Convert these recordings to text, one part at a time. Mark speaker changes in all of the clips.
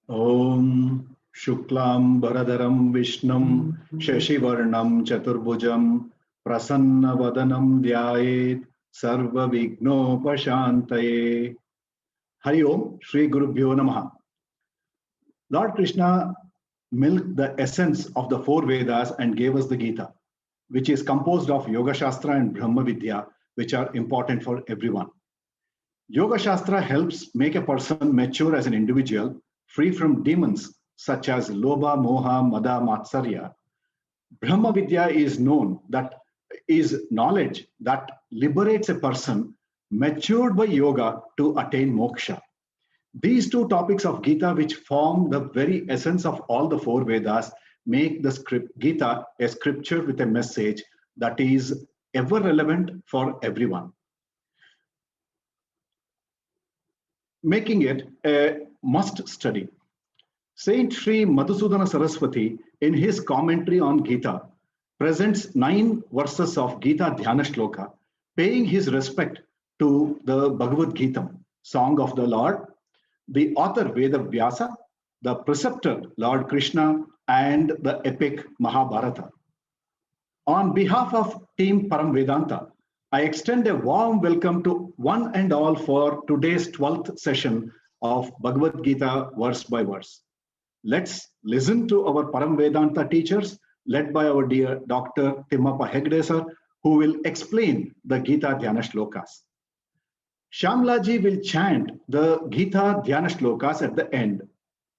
Speaker 1: Om Shuklam Bharadaram Vishnam Shashivarnam Chaturbhujam Prasanna Vadanam Vyayet Sarva Vigno Pashantaye. Hari Om Shri Gurubhyo Namaha. Lord Krishna milked the essence of the four Vedas and gave us the Gita, which is composed of Yoga Shastra and Brahma Vidya, which are important for everyone. Yoga Shastra helps make a person mature as an individual, free from demons such as Lobha, Moha, Mada, Matsarya. Brahma Vidya is knowledge that liberates a person matured by yoga to attain moksha. These two topics of Gita, which form the very essence of all the four Vedas, make the Gita a scripture with a message that is ever relevant for everyone, making it a must study. Saint Sri Madhusudana Saraswati, in his commentary on Gita, presents 9 verses of Gita Dhyana Shloka, paying his respect to the Bhagavad Gita, Song of the Lord, the author Veda Vyasa, the preceptor Lord Krishna, and the epic Mahabharata. On behalf of Team Param Vedanta, I extend a warm welcome to one and all for today's 12th session of Bhagavad Gita verse by verse. Let's listen to our Param Vedanta teachers, led by our dear Dr. Timmappa Hegde sir, who will explain the Gita Dhyana Shlokas. Shamlaji will chant the Gita Dhyana Shlokas at the end.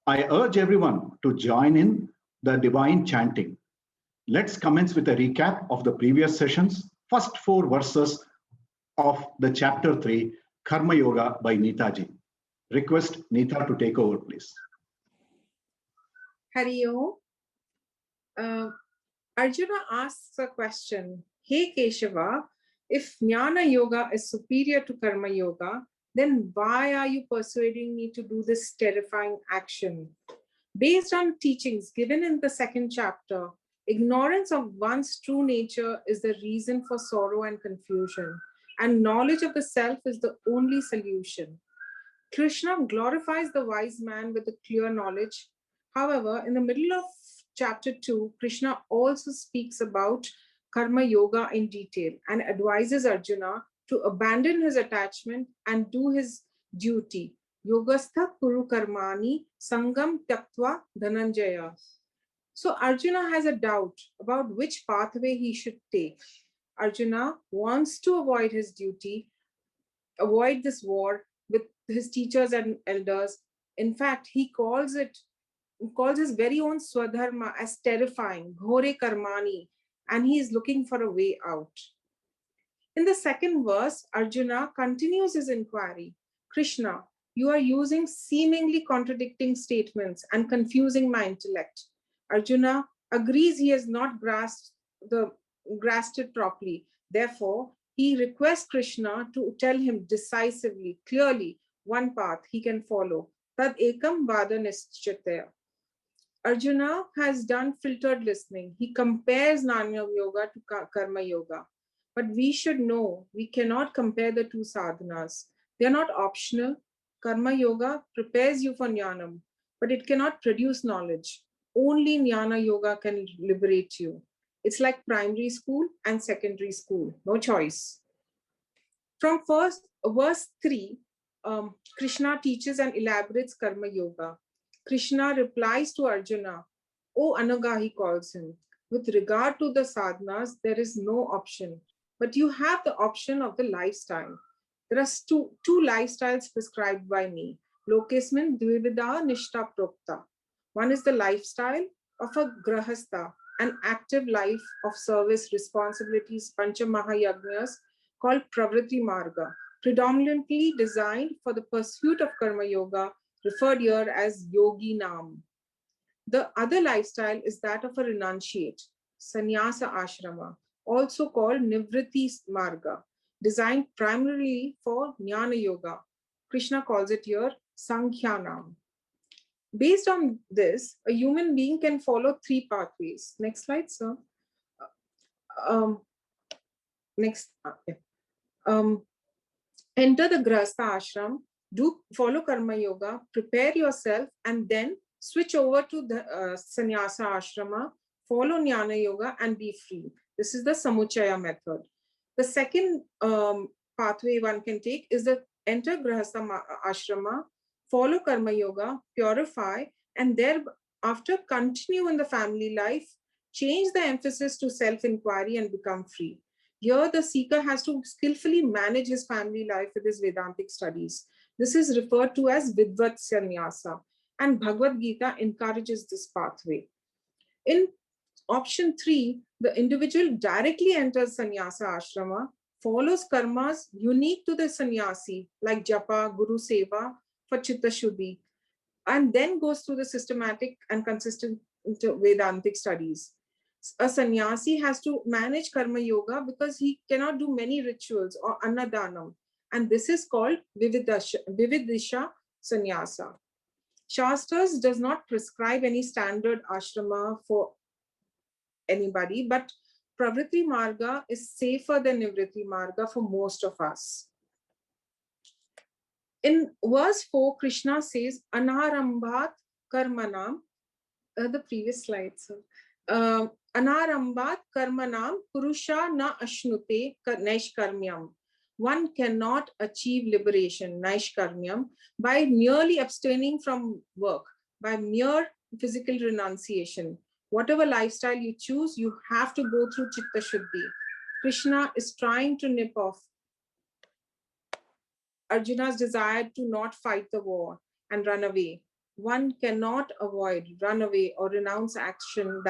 Speaker 1: I urge everyone to join in the divine chanting. Let's commence with a recap of the previous sessions. First 4 verses of the chapter 3, Karma Yoga by Neetaji. Request Neeta to take over, please.
Speaker 2: Hari Om. Arjuna asks a question. Hey Keshava, if Jnana Yoga is superior to Karma Yoga, then why are you persuading me to do this terrifying action? Based on teachings given in the 2nd chapter, ignorance of one's true nature is the reason for sorrow and confusion, and knowledge of the self is the only solution. Krishna glorifies the wise man with a clear knowledge. However, in the middle of chapter 2, Krishna also speaks about Karma Yoga in detail and advises Arjuna to abandon his attachment and do his duty. Yogastha Kuru Karmani Sangam Tyaktva Dhananjaya. So Arjuna has a doubt about which pathway he should take. Arjuna wants to avoid his duty, avoid this war with his teachers and elders. In fact, he calls his very own Swadharma as terrifying, Ghore Karmani, and he is looking for a way out. In the 2nd verse, Arjuna continues his inquiry. Krishna, you are using seemingly contradicting statements and confusing my intellect. Arjuna agrees he has not grasped it properly. Therefore, he requests Krishna to tell him decisively, clearly, one path he can follow. Tad ekam vada nischitaya. Arjuna has done filtered listening. He compares Jnana Yoga to Karma Yoga. But we should know we cannot compare the two sadhanas. They are not optional. Karma Yoga prepares you for Jnanam, but it cannot produce knowledge. Only Jnana Yoga can liberate you. It's like primary school and secondary school. No choice. From verse 3, Krishna teaches and elaborates Karma Yoga. Krishna replies to Arjuna, "O Anaga," he calls him. With regard to the sadhanas, there is no option, but you have the option of the lifestyle. There are two lifestyles prescribed by me. Lokesmin dvivida nishta prokta. One is the lifestyle of a grahastha, an active life of service, responsibilities, pancha mahayagnas, called Pravritti Marga, predominantly designed for the pursuit of Karma Yoga, referred here as Yogi Nam. The other lifestyle is that of a renunciate, Sannyasa Ashrama, also called Nivritti Marga, designed primarily for Jnana Yoga. Krishna calls it here Sankhyanam. Based on this, a human being can follow 3 pathways. Next slide, sir. Enter the Grahastha ashram, Follow Karma Yoga, prepare yourself, and then switch over to the Sannyasa Ashrama, follow Jnana Yoga, and be free. This is the Samuchaya method. The second pathway one can take is the enter Grahastha Ashrama, follow Karma Yoga, purify, and thereafter continue in the family life, change the emphasis to self-inquiry and become free. Here, the seeker has to skillfully manage his family life with his Vedantic studies. This is referred to as Vidvat Sannyasa, and Bhagavad Gita encourages this pathway. In option 3, the individual directly enters Sannyasa Ashrama, follows karmas unique to the sannyasi, like Japa, Guru Seva for Chitta Shuddhi, and then goes through the systematic and consistent Vedantic studies. A sannyasi has to manage karma yoga because he cannot do many rituals or annadanam, and this is called vividisha sannyasa. Shastras does not prescribe any standard ashrama for anybody, but pravritti marga is safer than nivritti marga for most of us. In verse 4, Krishna says, Anarambhat karmanam, the previous slide, sir. Anarambhat karmanam purusha na ashnute naishkarmyam. One cannot achieve liberation, naishkarmyam, by merely abstaining from work, by mere physical renunciation. Whatever lifestyle you choose, you have to go through Chitta Shuddhi. Krishna is trying to nip off Arjuna's desire to not fight the war and run away. One cannot avoid, run away, or renounce action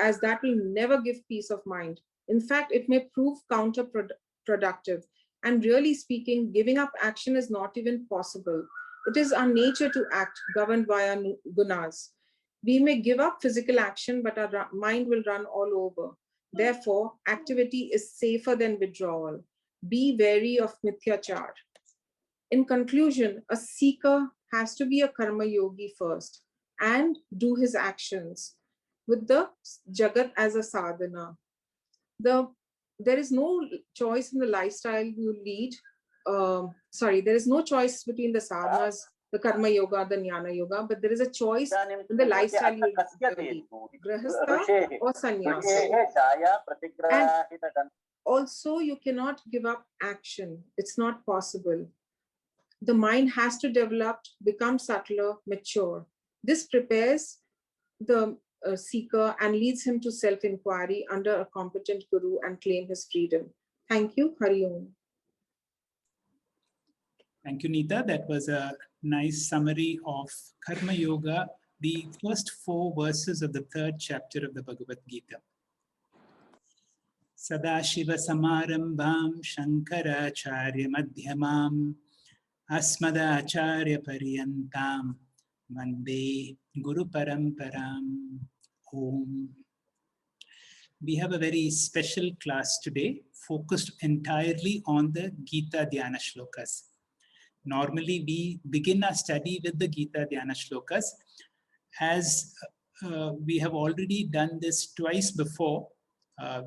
Speaker 2: as that will never give peace of mind. In fact, it may prove counterproductive. And really speaking, giving up action is not even possible. It is our nature to act, governed by our gunas. We may give up physical action, but our mind will run all over. Therefore, activity is safer than withdrawal. Be wary of mithyachar. In conclusion, a seeker has to be a karma yogi first and do his actions with the Jagat as a sadhana. There is no choice in the lifestyle you lead. There is no choice between the sadhanas, the karma yoga, the jnana yoga, but there is a choice in the lifestyle you lead, grahastha or sannyasa. And also, you cannot give up action. It's not possible. The mind has to develop, become subtler, mature. This prepares the seeker and leads him to self-inquiry under a competent guru and claim his freedom. Thank you. Hari Om.
Speaker 3: Thank you, Neeta. That was a nice summary of Karma Yoga, the first 4 verses of the 3rd chapter of the Bhagavad Gita. Sadashiva Samarambham Shankaracharya Madhyamam Asmadacharya Paryantam Vande Guru Paramparam. Om. We have a very special class today, focused entirely on the Gita Dhyana Shlokas. Normally, we begin our study with the Gita Dhyana Shlokas. As we have already done this twice before,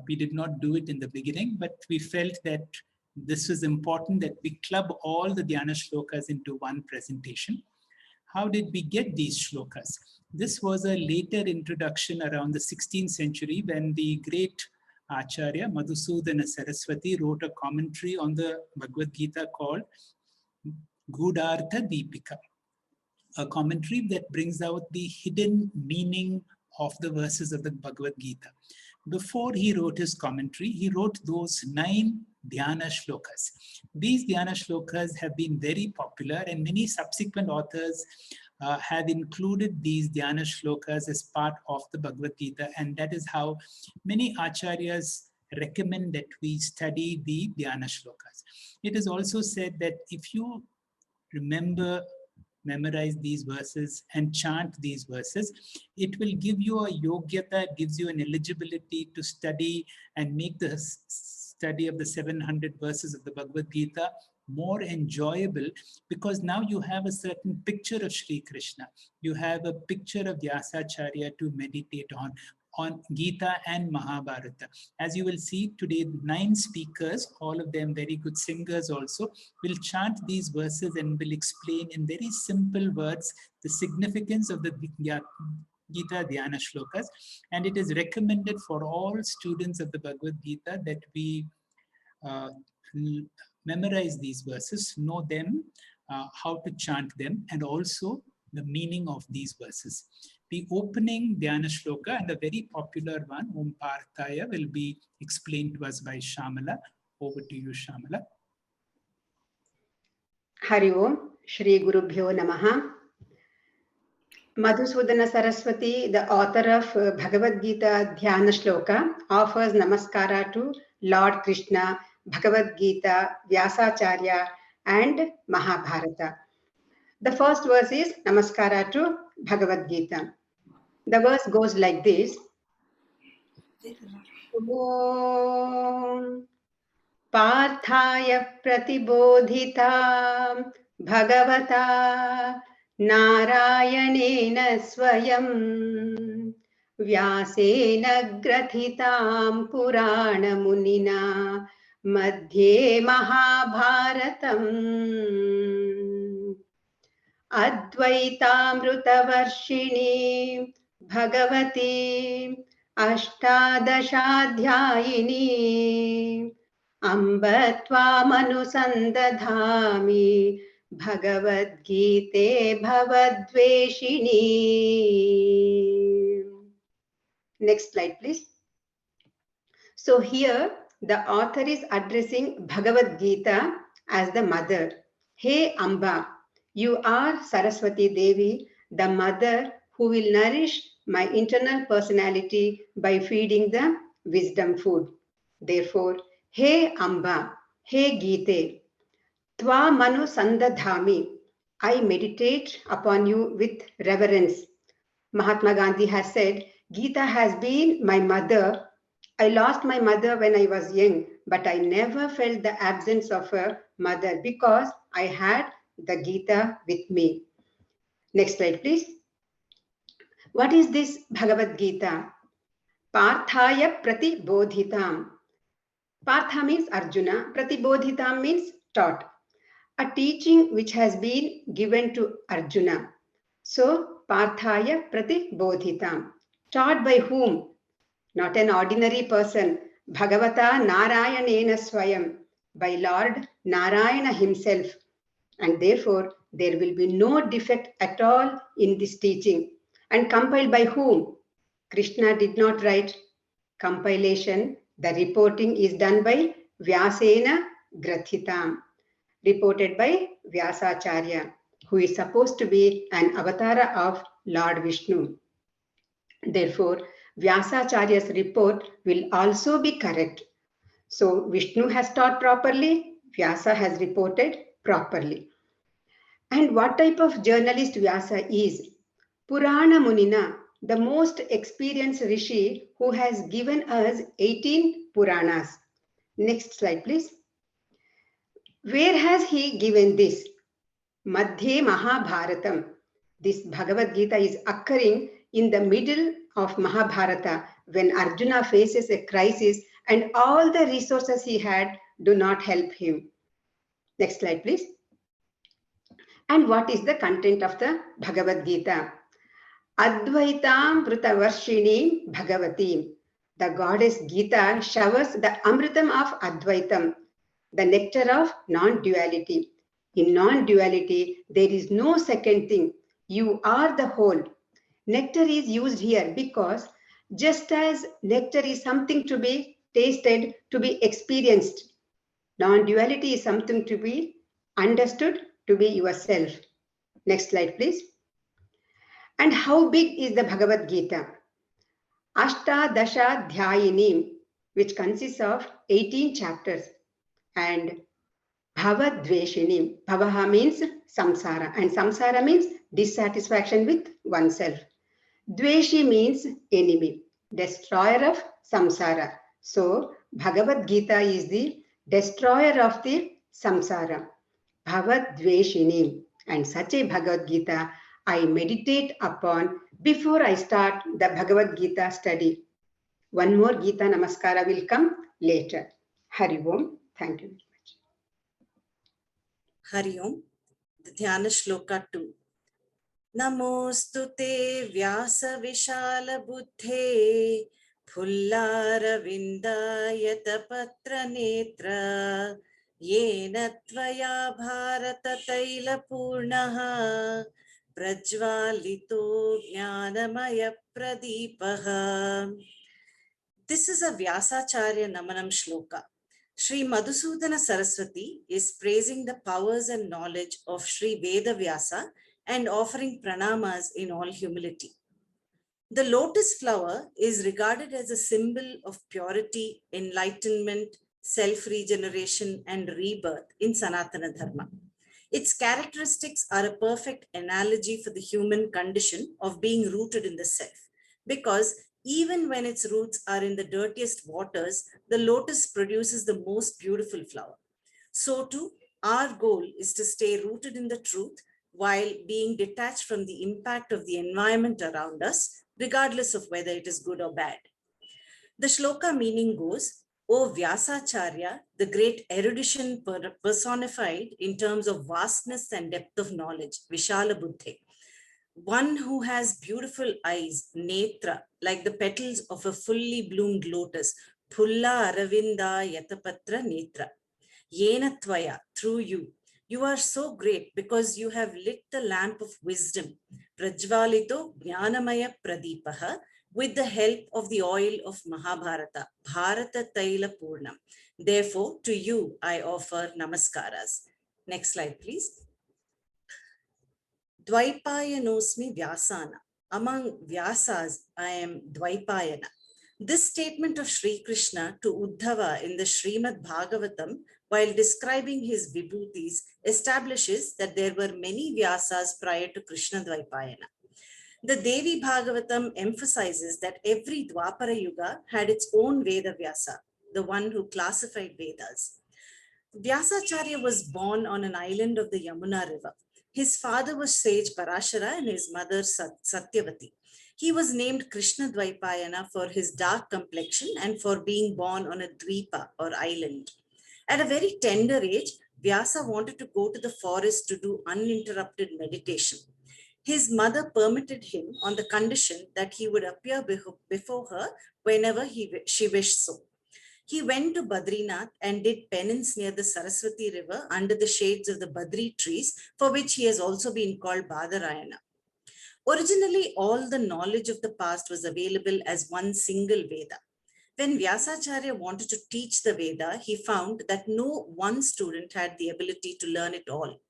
Speaker 3: we did not do it in the beginning, but we felt that this was important that we club all the Dhyana Shlokas into one presentation. How did we get these shlokas? This was a later introduction around the 16th century when the great Acharya Madhusudana Saraswati wrote a commentary on the Bhagavad Gita called Gudhartha Deepika, a commentary that brings out the hidden meaning of the verses of the Bhagavad Gita. Before he wrote his commentary, he wrote those 9 Dhyana Shlokas. These Dhyana Shlokas have been very popular, and many subsequent authors have included these Dhyana Shlokas as part of the Bhagavad Gita, and that is how many Acharyas recommend that we study the Dhyana Shlokas. It is also said that if you memorize these verses and chant these verses, it will give you a yogyata, gives you an eligibility to study and make the study of the 700 verses of the Bhagavad Gita more enjoyable, because now you have a certain picture of Sri Krishna. You have a picture of Vyasacharya to meditate on. on Gita and Mahabharata. As you will see today, 9 speakers, all of them very good singers also, will chant these verses and will explain in very simple words the significance of the Gita Dhyana Shlokas. And it is recommended for all students of the Bhagavad Gita that we memorize these verses, know them, how to chant them, and also the meaning of these verses. The opening Dhyana Shloka and a very popular one, Om Parthaya, will be explained to us by Shamala. Over to you, Shamala.
Speaker 4: Hari Om, Shri Gurubhyo Namaha. Madhusudana Saraswati, the author of Bhagavad Gita Dhyana Shloka, offers namaskara to Lord Krishna, Bhagavad Gita, Vyasacharya, and Mahabharata. The first verse is namaskara to Bhagavad Gita. The verse goes like this. Om Parthaya Pratibodhita Bhagavata Narayanena Swayam Vyasena Grathitam Purana Munina Madhye Mahabharatam Advaitamrutavarshini Bhagavati Ashtadashadhyayini Amba Tvamanusandadhami Bhagavad Gite Bhavadveshini. Next slide, please. So here the author is addressing Bhagavad Gita as the mother. Hey Amba, you are Saraswati Devi, the mother who will nourish my internal personality by feeding the wisdom food. Therefore, Hey Amba, Hey Gite, Tva Manu Sandadhami, I meditate upon you with reverence. Mahatma Gandhi has said, Gita has been my mother. I lost my mother when I was young, but I never felt the absence of a mother because I had the Gita with me. Next slide, please. What is this Bhagavad Gita? Parthaya Pratibodhitam. Partha means Arjuna. Pratibodhitam means taught. A teaching which has been given to Arjuna. So, Parthaya Pratibodhitam. Taught by whom? Not an ordinary person. Bhagavata Narayanena Swayam. By Lord Narayana himself. And therefore, there will be no defect at all in this teaching. And compiled by whom? Krishna did not write. Compilation, the reporting is done by Vyasena Grathitam. Reported by Vyasacharya, who is supposed to be an avatara of Lord Vishnu. Therefore, Vyasacharya's report will also be correct. So, Vishnu has taught properly, Vyasa has reported properly. And what type of journalist Vyasa is? Purana Munina, the most experienced rishi who has given us 18 Puranas. Next slide, please. Where has he given this? Madhye Mahabharatam. This Bhagavad Gita is occurring in the middle of Mahabharata when Arjuna faces a crisis and all the resources he had do not help him. Next slide, please. And what is the content of the Bhagavad Gita? Advaitam Vrutavarshini Bhagavati. The goddess Gita showers the Amritam of Advaitam, the nectar of non-duality. In non-duality, there is no second thing. You are the whole. Nectar is used here because just as nectar is something to be tasted, to be experienced, non-duality is something to be understood, to be yourself. Next slide, please. And how big is the Bhagavad Gita? Ashtadasha Dhyayini, which consists of 18 chapters. And Bhavadveshini. Bhavaha means samsara. And samsara means dissatisfaction with oneself. Dveshi means enemy, destroyer of samsara. So, Bhagavad Gita is the destroyer of the samsara. Bhavadveshini. And such a Bhagavad Gita I meditate upon before I start the Bhagavad Gita study. One more Gita Namaskara will come later. Hari Om. Thank you very much.
Speaker 5: Hari Om. The Dhyana Shloka 2. Namostute Vyasa Vishala Buddhe Phullara Vindayata Patra Netra Yena Tvaya Bharata Taila Purnaha Prajvalito Jnanamaya Pradipaha. This is a Vyasacharya Namanam Shloka. Sri Madhusudana Saraswati is praising the powers and knowledge of Sri Veda Vyasa and offering pranamas in all humility. The lotus flower is regarded as a symbol of purity, enlightenment, self-regeneration, and rebirth in Sanatana Dharma. Its characteristics are a perfect analogy for the human condition of being rooted in the self, because even when its roots are in the dirtiest waters, the lotus produces the most beautiful flower. So too, our goal is to stay rooted in the truth while being detached from the impact of the environment around us, regardless of whether it is good or bad. The shloka meaning goes, O Vyasacharya, the great erudition personified in terms of vastness and depth of knowledge, Vishala Buddhe. One who has beautiful eyes, netra, like the petals of a fully bloomed lotus, Pulla Aravinda Yatapatra Netra. Yena Tvaya, through you. You are so great because you have lit the lamp of wisdom, Prajvalito Jnanamaya Pradipaha, with the help of the oil of Mahabharata, Bharata Taila Purnam. Therefore, to you I offer namaskaras. Next slide, please. Dvaipayanosmi Vyasana. Among Vyasas, I am Dvaipayana. This statement of Sri Krishna to Uddhava in the Srimad Bhagavatam, while describing his vibhutis, establishes that there were many Vyasas prior to Krishna Dvaipayana. The Devi Bhagavatam emphasizes that every Dwapara Yuga had its own Veda Vyasa, the one who classified Vedas. Vyasacharya was born on an island of the Yamuna River. His father was sage Parashara and his mother Satyavati. He was named Krishna Dvaipayana for his dark complexion and for being born on a dvipa or island. At a very tender age, Vyasa wanted to go to the forest to do uninterrupted meditation. His mother permitted him on the condition that he would appear before her whenever she wished so. He went to Badrinath and did penance near the Saraswati river under the shades of the Badri trees, for which he has also been called Badarayana. Originally, all the knowledge of the past was available as one single Veda. When Vyasacharya wanted to teach the Veda, he found that no one student had the ability to learn it all.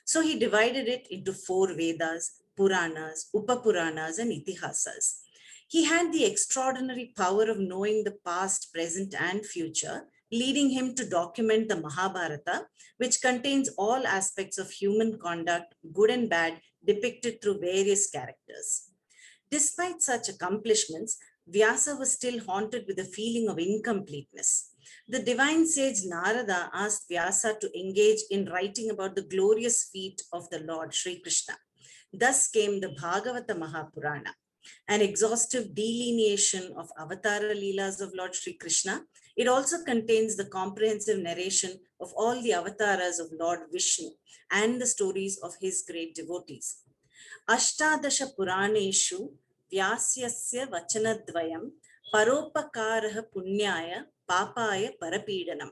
Speaker 5: So he divided it into 4 Vedas, Puranas, Upapuranas, and Itihasas. He had the extraordinary power of knowing the past, present, and future, leading him to document the Mahabharata, which contains all aspects of human conduct, good and bad, depicted through various characters. Despite such accomplishments, Vyasa was still haunted with a feeling of incompleteness. The divine sage Narada asked Vyasa to engage in writing about the glorious feat of the Lord Sri Krishna. Thus came the Bhagavata Mahapurana, an exhaustive delineation of Avatara Leelas of Lord Sri Krishna. It also contains the comprehensive narration of all the avatars of Lord Vishnu and the stories of his great devotees. Ashtadasha Puraneshu Vyasyasya Vachanadvayam Paropakaraha Punyaya Papaya Parapidanam.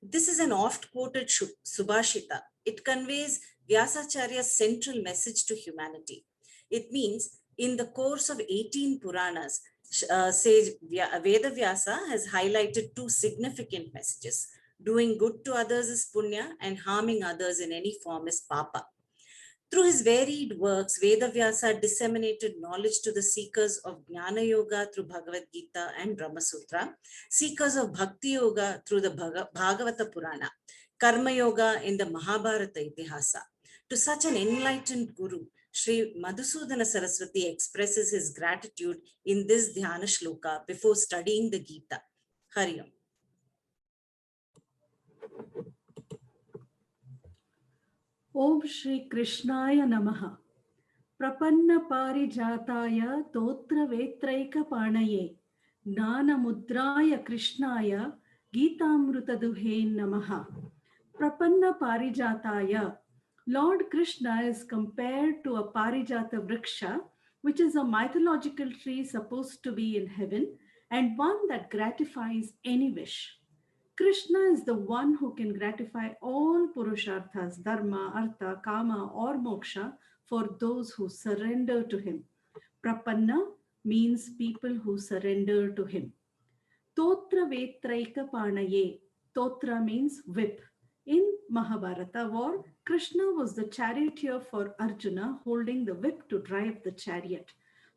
Speaker 5: This is an oft-quoted Subhashita. It conveys Vyasacharya's central message to humanity. It means in the course of 18 Puranas, sage Veda Vyasa has highlighted 2 significant messages. Doing good to others is punya and harming others in any form is papa. Through his varied works, Veda Vyasa disseminated knowledge to the seekers of Jnana Yoga through Bhagavad Gita and Brahma Sutra, seekers of Bhakti Yoga through the Bhagavata Purana, Karma Yoga in the Mahabharata Itihasa. To such an enlightened Guru, Sri Madhusudana Saraswati expresses his gratitude in this Dhyana Shloka before studying the Gita. Hari Om.
Speaker 6: Om Shri Krishnaya Namaha. Prapanna Parijataya Totra Vetraika Panaye Jnanamudraya Krishnaya Geetamrutaduhe Namaha. Prapanna Parijataya. Lord Krishna is compared to a Parijata Vriksha, which is a mythological tree supposed to be in heaven and one that gratifies any wish. Krishna is the one who can gratify all Purusharthas, Dharma, Artha, Kama, or Moksha for those who surrender to him. Prapanna means people who surrender to him. Totra Vetraika Panaye. Totra means whip. In Mahabharata war, Krishna was the charioteer for Arjuna, holding the whip to drive the chariot.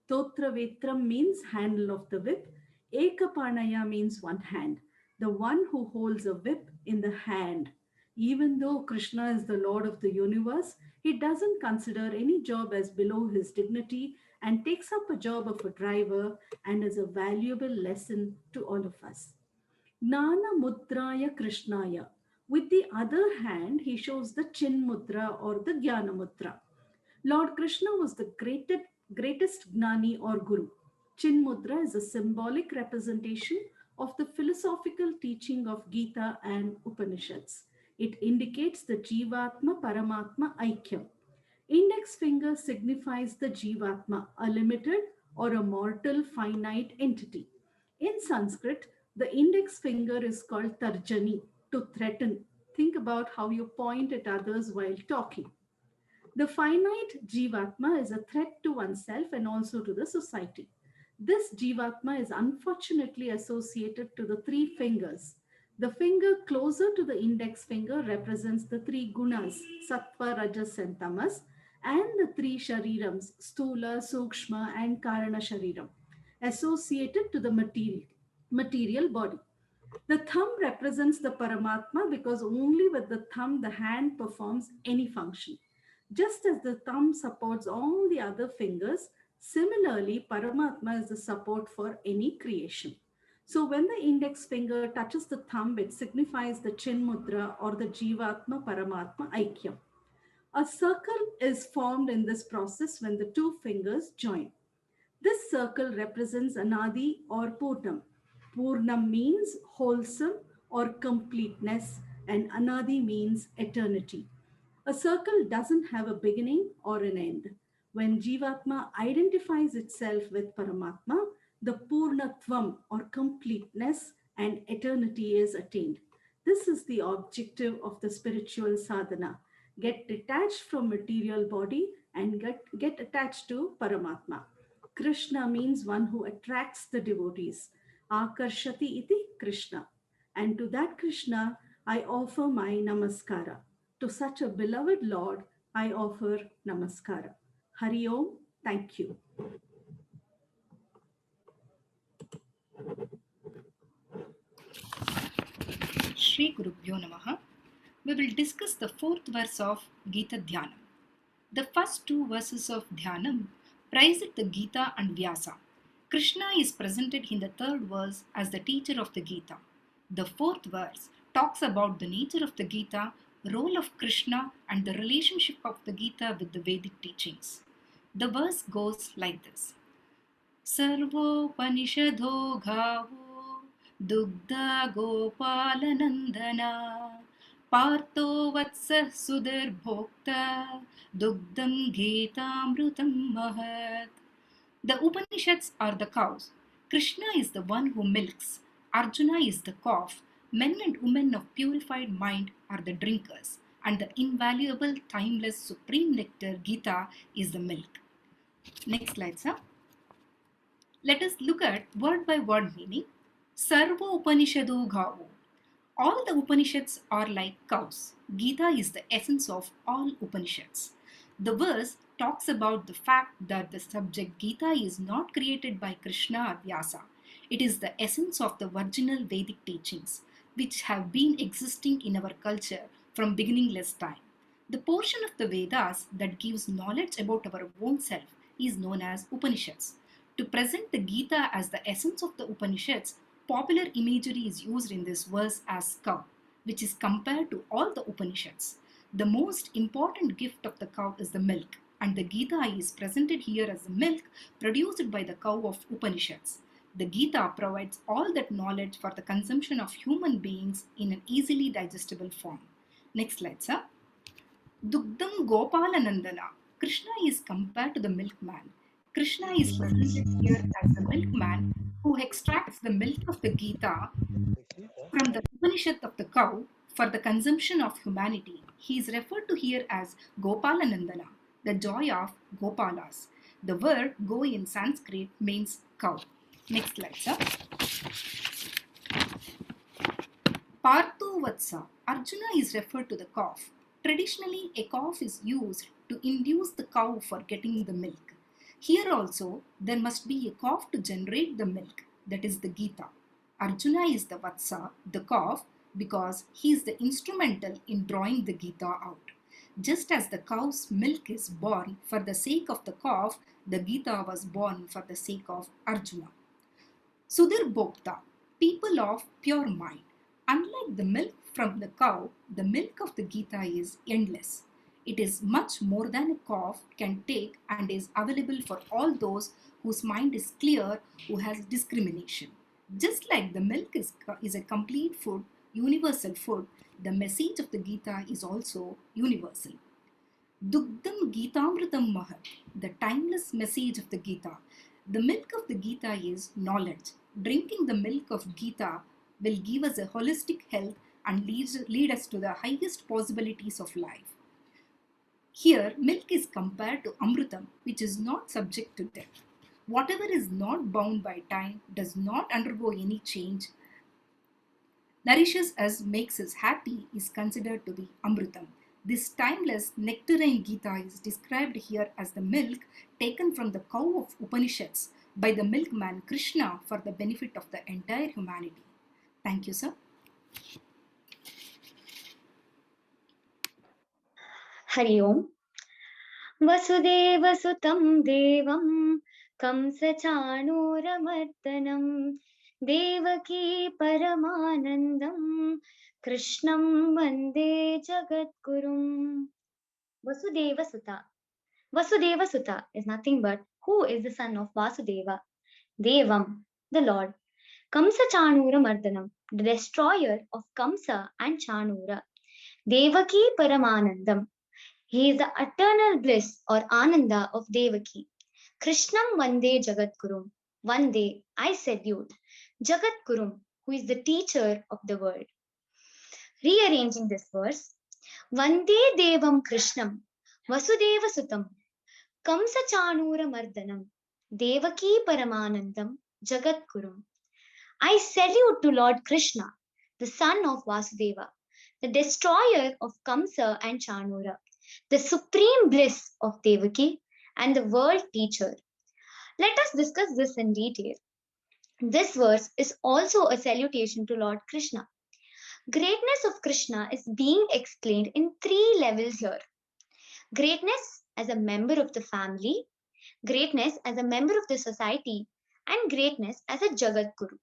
Speaker 6: Totra Vetram means handle of the whip. Ekapanaya means one hand, the one who holds a whip in the hand. Even though Krishna is the Lord of the universe, he doesn't consider any job as below his dignity and takes up a job of a driver and is a valuable lesson to all of us. Jnana Mudraya Krishnaya. With the other hand, he shows the Chin Mudra or the Jnana Mudra. Lord Krishna was the greatest Gnani or Guru. Chin Mudra is a symbolic representation of the philosophical teaching of Gita and Upanishads. It indicates the Jivatma Paramatma Aikyam. Index finger signifies the Jivatma, a limited or a mortal finite entity. In Sanskrit, the index finger is called Tarjani, to threaten. Think about how you point at others while talking. The finite Jivatma is a threat to oneself and also to the society. This Jivatma is unfortunately associated to the three fingers. The finger closer to the index finger represents the three gunas, Sattva, Rajas, and Tamas, and the three sharirams, Stula, Sukshma, and Karana Shariram, associated to the material body. The thumb represents the Paramatma because only with the thumb the hand performs any function. Just as the thumb supports all the other fingers, similarly, Paramatma is the support for any creation. So when the index finger touches the thumb, it signifies the Chin Mudra or the Jivatma Paramatma Aikyam. A circle is formed in this process when the two fingers join. This circle represents Anadi or Purnam. Purnam means wholesome or completeness, and Anadi means eternity. A circle doesn't have a beginning or an end. When Jivatma identifies itself with Paramatma, the Purnatvam or completeness and eternity is attained. This is the objective of the spiritual sadhana. Get detached from material body and get attached to Paramatma. Krishna means one who attracts the devotees. Akarshati iti Krishna. And to that Krishna, I offer my namaskara. To such a beloved Lord, I offer namaskara. Hari Om, thank you.
Speaker 7: Shri Gurubhyo Namaha. We will discuss the fourth verse of Gita Dhyanam. The first two verses of Dhyanam praise the Gita and Vyasa. Krishna is presented in the third verse as the teacher of the Gita. The fourth verse talks about the nature of the Gita, role of Krishna, and the relationship of the Gita with the Vedic teachings. The verse goes like this. Sarvo Panishadho Ghavo Dugdha Gopalanandana Partho Vatsa Sudar Bhokta Dugdam Geetamrutam Mahat. The Upanishads are the cows. Krishna is the one who milks. Arjuna is the calf. Men and women of purified mind are the drinkers. And the invaluable, timeless, supreme nectar, Gita, is the milk. Next slide, sir. Let us look at word by word meaning. Sarva Upanishadu Ghavo. All the Upanishads are like cows. Gita is the essence of all Upanishads. The verse talks about the fact that the subject Gita is not created by Krishna or Vyasa. It is the essence of the original Vedic teachings, which have been existing in our culture from beginningless time. The portion of the Vedas that gives knowledge about our own self is known as Upanishads. To present the Gita as the essence of the Upanishads, popular imagery is used in this verse as cow, which is compared to all the Upanishads. The most important gift of the cow is the milk, and the Gita is presented here as the milk produced by the cow of Upanishads. The Gita provides all that knowledge for the consumption of human beings in an easily digestible form. Next slide, sir. Dugdam Gopalanandana. Krishna is compared to the milkman. Krishna is presented here as the milkman who extracts the milk of the Gita from the Upanishad of the cow for the consumption of humanity. He is referred to here as Gopalanandana, the joy of Gopalas. The word go in Sanskrit means cow. Next slide, sir. Partho Vatsa. Arjuna is referred to the calf. Traditionally, a calf is used to induce the cow for getting the milk. Here also, there must be a calf to generate the milk, that is the Gita. Arjuna is the Vatsa, the calf, because he is the instrumental in drawing the Gita out. Just as the cow's milk is born for the sake of the calf, the Gita was born for the sake of Arjuna. Sudhir Bhokta, people of pure mind. Unlike the milk from the cow, the milk of the Gita is endless. It is much more than a calf can take and is available for all those whose mind is clear, who has discrimination. Just like the milk is a complete food, universal food, the message of the Gita is also universal. Dugdam Gitamritam Mahat, the timeless message of the Gita. The milk of the Gita is knowledge. Drinking the milk of Gita will give us a holistic health and lead us to the highest possibilities of life. Here, milk is compared to Amrutam, which is not subject to death. Whatever is not bound by time, does not undergo any change, nourishes us, makes us happy, is considered to be Amrutam. This timeless nectarine Gita is described here as the milk taken from the cow of Upanishads by the milkman Krishna for the benefit of the entire humanity. Thank you, sir.
Speaker 8: Hari Om. Vasudeva Sutam Devam Kamsa Chanuramardhanam Devaki Paramanandam Krishnam Vande Jagadgurum. Vasudeva Sutta. Vasudeva Sutta is nothing but who is the son of Vasudeva. Devam, the Lord. Kamsa Chanura the destroyer of Kamsa and Chanura. Devaki Paramanandam. He is the eternal bliss or Ananda of Devaki. Krishnam Vande Jagadgurum. One day I salute Jagadgurum, who is the teacher of the world. Rearranging this verse, Vande Devam Krishnam Vasudeva Sutam Kamsa Chanura Mardhanam Devaki Paramanandam Jagadgurum. I salute to Lord Krishna, the son of Vasudeva, the destroyer of Kamsa and Chanura, the supreme bliss of Devaki and the world teacher. Let us discuss this in detail. This verse is also a salutation to Lord Krishna. Greatness of Krishna is being explained in 3 levels here. Greatness as a member of the family, greatness as a member of the society, and greatness as a Jagadguru.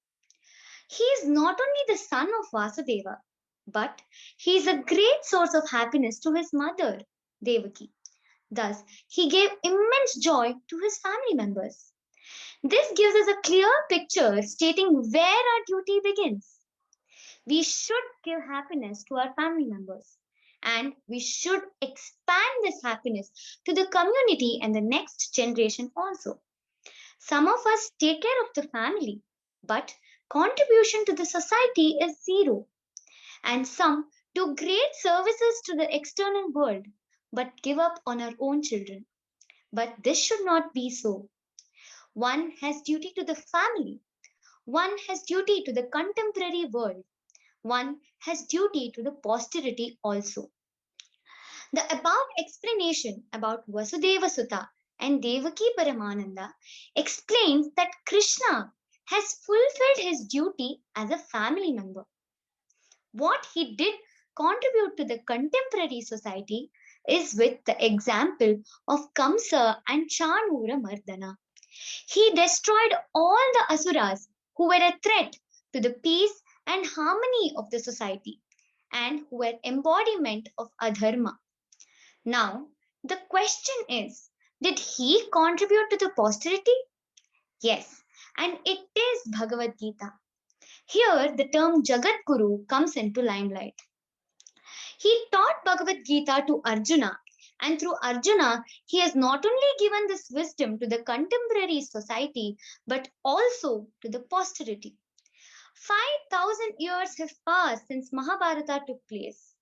Speaker 8: He is not only the son of Vasudeva, but he is a great source of happiness to his mother, Devaki. Thus, he gave immense joy to his family members. This gives us a clear picture stating where our duty begins. We should give happiness to our family members, and we should expand this happiness to the community and the next generation also. Some of us take care of the family, but contribution to the society is zero. And some do great services to the external world, but give up on our own children. But this should not be so. One has duty to the family. One has duty to the contemporary world. One has duty to the posterity also. The above explanation about Vasudeva Sutta and Devaki Paramananda explains that Krishna has fulfilled his duty as a family member. What he did contribute to the contemporary society is with the example of Kamsa and Chanura Mardana. He destroyed all the Asuras who were a threat to the peace and harmony of the society and who were embodiment of adharma. Now, the question is, did he contribute to the posterity? Yes, and it is Bhagavad Gita. Here, the term Jagat Guru comes into limelight. He taught Bhagavad Gita to Arjuna, and through Arjuna, he has not only given this wisdom to the contemporary society, but also to the posterity. 5,000 years have passed since Mahabharata took place.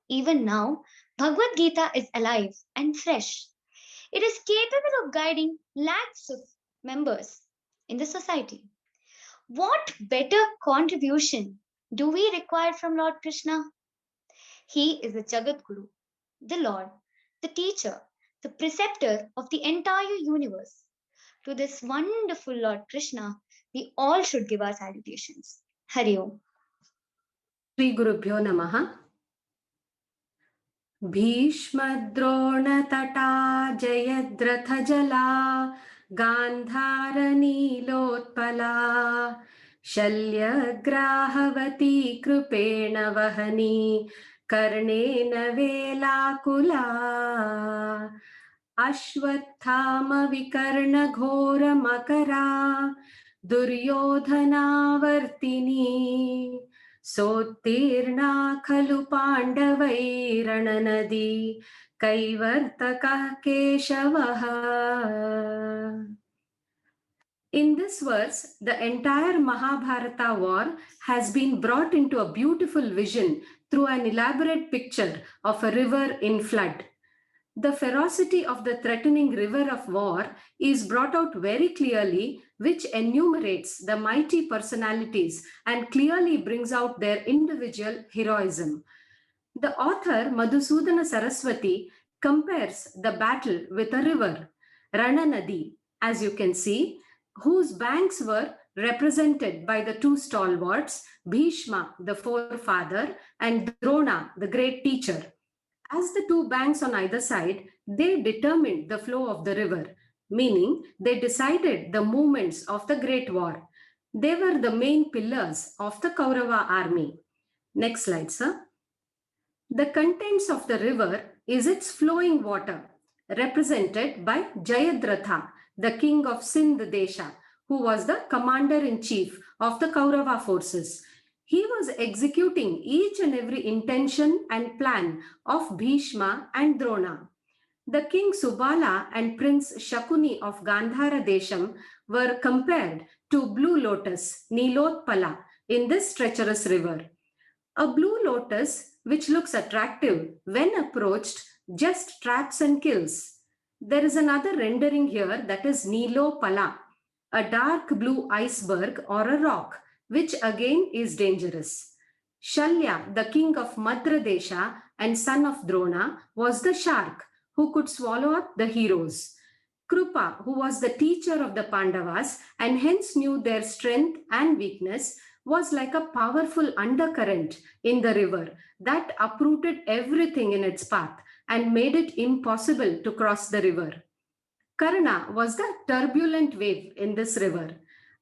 Speaker 8: Even now, Bhagavad Gita is alive and fresh. It is capable of guiding lakhs of members in the society. What better contribution do we require from Lord Krishna? He is the Jagat Guru, the Lord, the teacher, the preceptor of the entire universe. To this wonderful Lord Krishna, we all should give our salutations. Hari Om.
Speaker 6: Shri Gurubhyo Namaha. Bhishmadrona Jayadratha Jala Gandhara Nilotpala Shalyagrahavati Krupena Vahani Karnena Velakula Ashwathama Vikarna Ghora Makara Duryodhana Vartini Sotirna Khalu Pandavai Rananadi Kaivartaka Keshavaha. In this verse, the entire Mahabharata war has been brought into a beautiful vision through an elaborate picture of a river in flood. The ferocity of the threatening river of war is brought out very clearly, which enumerates the mighty personalities and clearly brings out their individual heroism. The author Madhusudana Saraswati compares the battle with a river, Rana Nadi, as you can see, whose banks were represented by the two stalwarts, Bhishma, the forefather, and Drona, the great teacher. As the two banks on either side, they determined the flow of the river, meaning they decided the movements of the great war. They were the main pillars of the Kaurava army. Next slide, sir. The contents of the river is its flowing water, represented by Jayadratha, the king of Sindh Desha, who was the commander-in-chief of the Kaurava forces. He was executing each and every intention and plan of Bhishma and Drona. The king Subala and Prince Shakuni of Gandhara Desham were compared to blue lotus, Nilotpala, in this treacherous river. A blue lotus, which looks attractive when approached, just traps and kills. There is another rendering here that is Nilopala, a dark blue iceberg or a rock, which again is dangerous. Shalya, the king of Madra Desha and son of Drona, was the shark who could swallow up the heroes. Krupa, who was the teacher of the Pandavas and hence knew their strength and weakness, was like a powerful undercurrent in the river that uprooted everything in its path and made it impossible to cross the river. Karna was the turbulent wave in this river.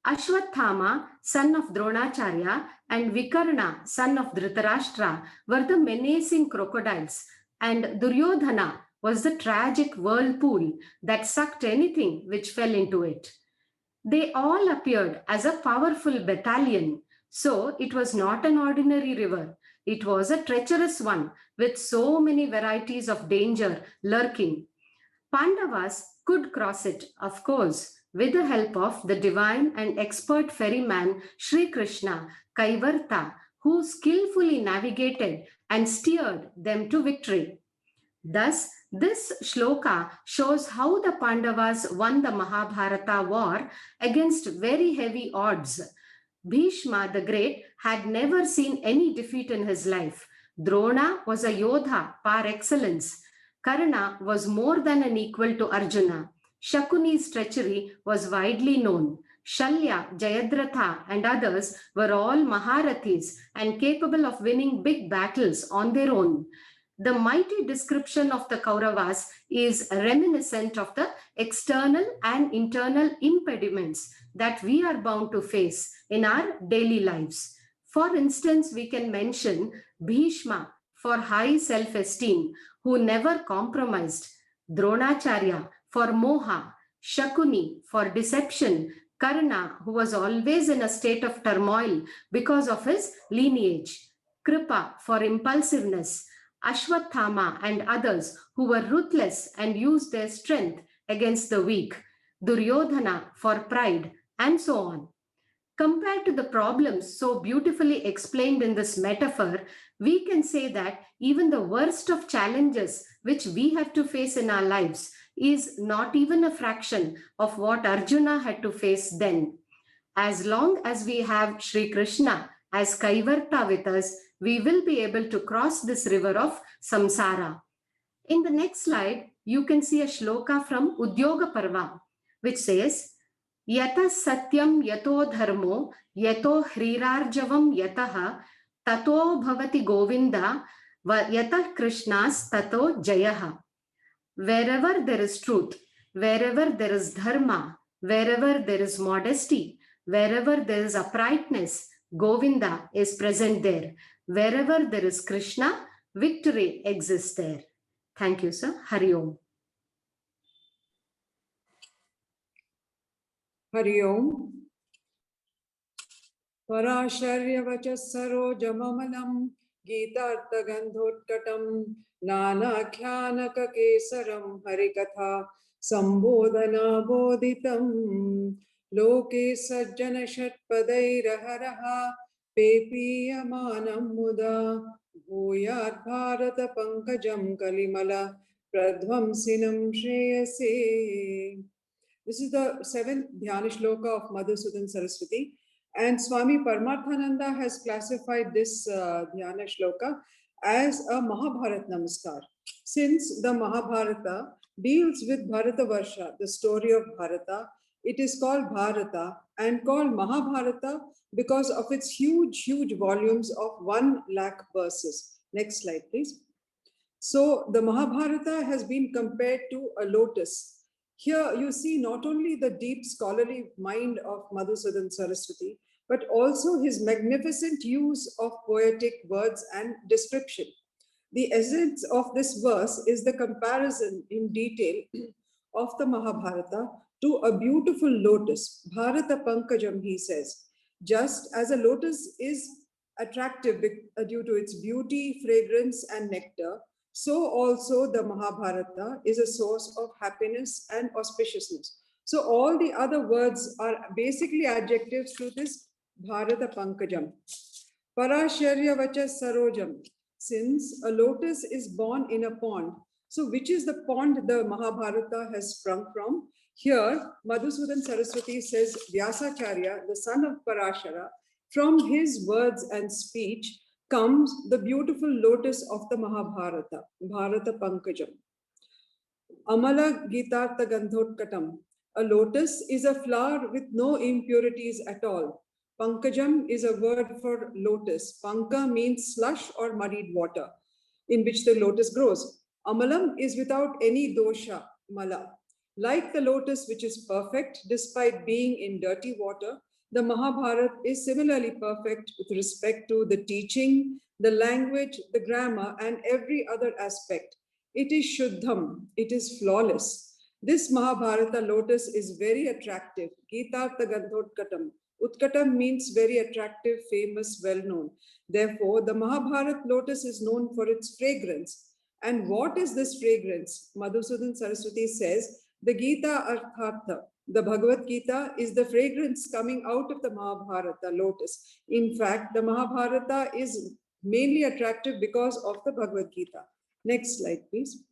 Speaker 6: Ashwathama, son of Dronacharya, and Vikarna, son of Dhritarashtra, were the menacing crocodiles, and Duryodhana was the tragic whirlpool that sucked anything which fell into it. They all appeared as a powerful battalion, so it was not an ordinary river. It was a treacherous one with so many varieties of danger lurking. Pandavas could cross it, of course, with the help of the divine and expert ferryman Sri Krishna, Kaivarta, who skillfully navigated and steered them to victory. Thus, this shloka shows how the Pandavas won the Mahabharata war against very heavy odds. Bhishma the Great had never seen any defeat in his life. Drona was a Yodha par excellence. Karna was more than an equal to Arjuna. Shakuni's treachery was widely known. Shalya, Jayadratha, and others were all Maharathis and capable of winning big battles on their own. The mighty description of the Kauravas is reminiscent of the external and internal impediments that we are bound to face in our daily lives. For instance, we can mention Bhishma for high self-esteem, who never compromised, Dronacharya for moha, Shakuni for deception,
Speaker 9: Karna, who was always in a state of turmoil because of his lineage, Kripa for impulsiveness, Ashwathama and others who were ruthless and used their strength against the weak, Duryodhana for pride, and so on. Compared to the problems so beautifully explained in this metaphor, we can say that even the worst of challenges which we have to face in our lives is not even a fraction of what Arjuna had to face then. As long as we have Sri Krishna as Kaivarta with us, we will be able to cross this river of samsara. In the next slide, you can see a shloka from Udyoga Parva, which says, Yata satyam yato dharmo yato hrirarjavam yataha tato bhavati govinda yata krishnas tato jayaha. Wherever there is truth, wherever there is dharma, wherever there is modesty, wherever there is uprightness, Govinda is present there. Wherever there is Krishna, victory exists there. Thank you, sir. Hari Om.
Speaker 2: Hari Om. Parasharyavacha sarojamamalam Gītartha gandhotkatam Nānākhyānaka kesaram Harikatha Sambodhana bodhitam Loke sajjana shatpadairaharaha Pepiyamanam muda Bhuyat bharata pankajam kalimala Pradvamsinam shreyase. This is the 7th Dhyana Shloka of Madhusudan Saraswati. And Swami Paramarthananda has classified this Dhyana Shloka as a Mahabharat Namaskar. Since the Mahabharata deals with Bharatavarsha, the story of Bharata, it is called Bharata and called Mahabharata because of its huge volumes of 1 lakh verses. Next slide, please. So the Mahabharata has been compared to a lotus. Here you see not only the deep scholarly mind of Madhusudan Saraswati, but also his magnificent use of poetic words and description. The essence of this verse is the comparison in detail of the Mahabharata to a beautiful lotus. Bharata Pankajam, he says. Just as a lotus is attractive due to its beauty, fragrance, and nectar, so also the Mahabharata is a source of happiness and auspiciousness. So all the other words are basically adjectives to this Bharata Pankajam. Parasharya Vacha Sarojam. Since a lotus is born in a pond, so which is the pond the Mahabharata has sprung from? Here, Madhusudan Saraswati says Vyasacharya, the son of Parashara, from his words and speech comes the beautiful lotus of the Mahabharata, Bharata Pankajam. Amala Gītartha gandhotkatam. A lotus is a flower with no impurities at all. Pankajam is a word for lotus. Panka means slush or muddied water in which the lotus grows. Amalam is without any dosha, mala. Like the lotus, which is perfect despite being in dirty water, the Mahabharata is similarly perfect with respect to the teaching, the language, the grammar, and every other aspect. It is Shuddham, it is flawless. This Mahabharata lotus is very attractive. Gītartha gandhotkatam. Utkatam means very attractive, famous, well-known. Therefore, the Mahabharata lotus is known for its fragrance. And what is this fragrance? Madhusudan Saraswati says, the Gita Arthartha, the Bhagavad Gita, is the fragrance coming out of the Mahabharata lotus. In fact, the Mahabharata is mainly attractive because of the Bhagavad Gita. Next slide, please.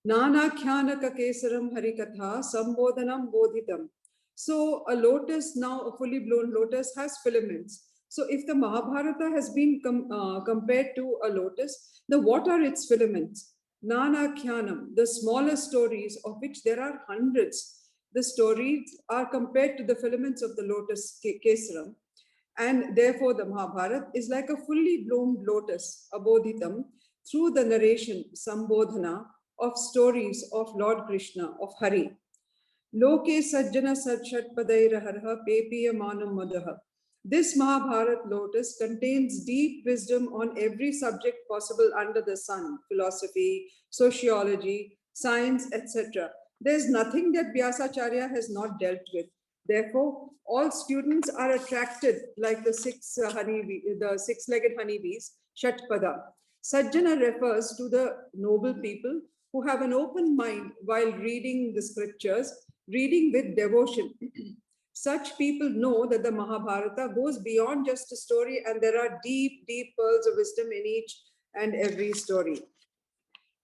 Speaker 2: Nānākhyānaka kesaram harikatha sambodhanam bodhitam. So a lotus, now a fully blown lotus, has filaments. So if the Mahabharata has been compared to a lotus, then what are its filaments? Nānākhyānam, the smaller stories, of which there are hundreds. The stories are compared to the filaments of the lotus kesaram. And therefore the Mahabharata is like a fully blown lotus, abodhitam, through the narration, sambodhana, of stories of Lord Krishna, of Hari. Loke sajjana shatpadairaharaha pepiyamanam madaha. This Mahabharata lotus contains deep wisdom on every subject possible under the sun, philosophy, sociology, science, etc. There's nothing that Vyasacharya has not dealt with.
Speaker 10: Therefore, all students are attracted like the six-legged honeybees, Shatpada. Sajjana refers to the noble people who have an open mind while reading the scriptures, reading with devotion. Such people know that the Mahabharata goes beyond just a story, and there are deep, deep pearls of wisdom in each and every story.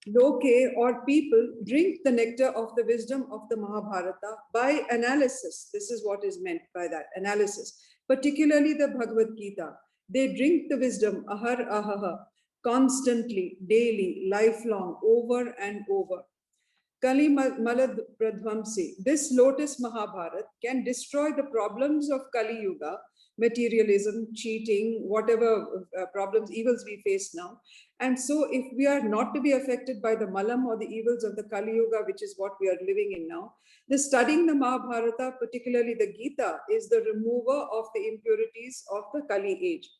Speaker 10: Loke, or people, drink the nectar of the wisdom of the Mahabharata by analysis. This is what is meant by that, analysis. Particularly the Bhagavad Gita. They drink the wisdom, ahar ahaha, constantly, daily, lifelong, over and over. Kali Malad Pradvamsi. This lotus Mahabharat can destroy the problems of Kali Yuga, materialism, cheating, whatever problems, evils we face now. And so if we are not to be affected by the malam or the evils of the Kali Yuga, which is what we are living in now, the studying the Mahabharata, particularly the Gita, is the remover of the impurities of the Kali age.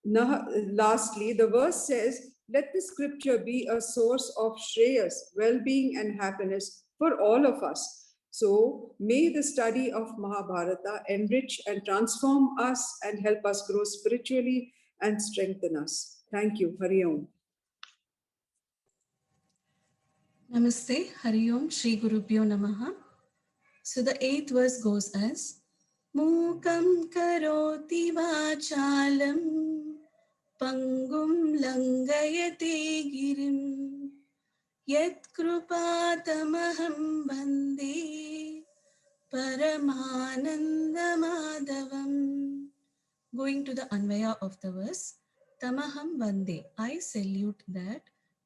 Speaker 10: Lastly, the verse says, let the scripture be a source of shreyas, well-being and happiness for all of us. So may the study of Mahabharata enrich and transform us and help us grow spiritually and strengthen us. Thank you. Hari Om.
Speaker 6: Namaste. Hari Om. Shri Gurubhyo Namaha. So the 8th verse goes as Mukam karoti vachalam Pangum langayate girim Yat krupatamaham bande Paramananda madhavam. Going to the Anvaya of the verse, Tamaham bande, I salute that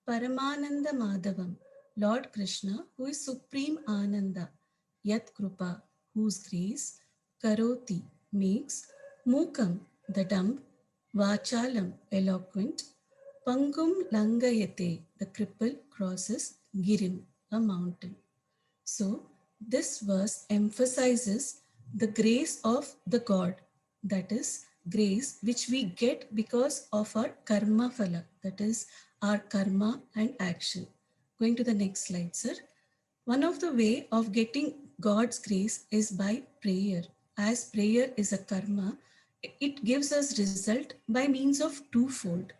Speaker 6: Paramananda madhavam, Lord Krishna, who is Supreme Ananda, Yat Krupa, whose grace, Karoti, makes, Mukam, the dumb, Vachalam, eloquent, Pangum Langayate, the cripple crosses Girim, a mountain. So, this verse emphasizes the grace of the God, that is, grace which we get because of our karma phala, that is, our karma and action. Going to the next slide, sir. One of the way of getting God's grace is by prayer. As prayer is a karma, it gives us result by means of twofold.